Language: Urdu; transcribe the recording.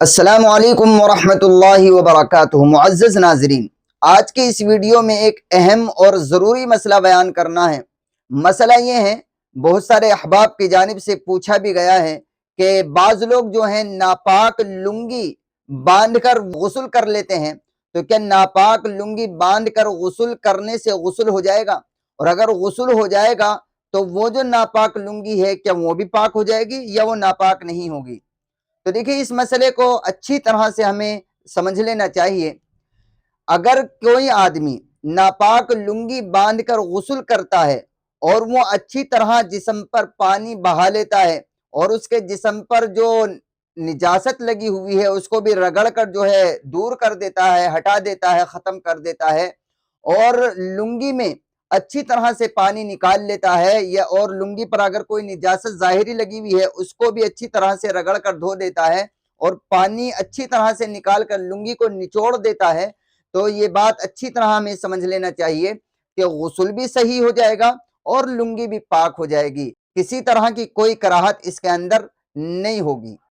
السلام علیکم ورحمۃ اللہ وبرکاتہ۔ معزز ناظرین، آج کی اس ویڈیو میں ایک اہم اور ضروری مسئلہ بیان کرنا ہے۔ مسئلہ یہ ہے، بہت سارے احباب کی جانب سے پوچھا بھی گیا ہے کہ بعض لوگ جو ہیں ناپاک لنگی باندھ کر غسل کر لیتے ہیں، تو کیا ناپاک لنگی باندھ کر غسل کرنے سے غسل ہو جائے گا؟ اور اگر غسل ہو جائے گا تو وہ جو ناپاک لنگی ہے کیا وہ بھی پاک ہو جائے گی یا وہ ناپاک نہیں ہوگی؟ تو دیکھیے، اس مسئلے کو اچھی طرح سے ہمیں سمجھ لینا چاہیے۔ اگر کوئی آدمی ناپاک لنگی باندھ کر غسل کرتا ہے اور وہ اچھی طرح جسم پر پانی بہا لیتا ہے اور اس کے جسم پر جو نجاست لگی ہوئی ہے اس کو بھی رگڑ کر جو ہے دور کر دیتا ہے، ہٹا دیتا ہے، ختم کر دیتا ہے، اور لنگی میں اچھی طرح سے پانی نکال لیتا ہے، یا اور لنگی پر اگر کوئی نجاست ظاہری لگی ہوئی ہے اس کو بھی اچھی طرح سے رگڑ کر دھو دیتا ہے اور پانی اچھی طرح سے نکال کر لنگی کو نچوڑ دیتا ہے، تو یہ بات اچھی طرح ہمیں سمجھ لینا چاہیے کہ غسل بھی صحیح ہو جائے گا اور لنگی بھی پاک ہو جائے گی، کسی طرح کی کوئی کراہت اس کے اندر نہیں ہوگی۔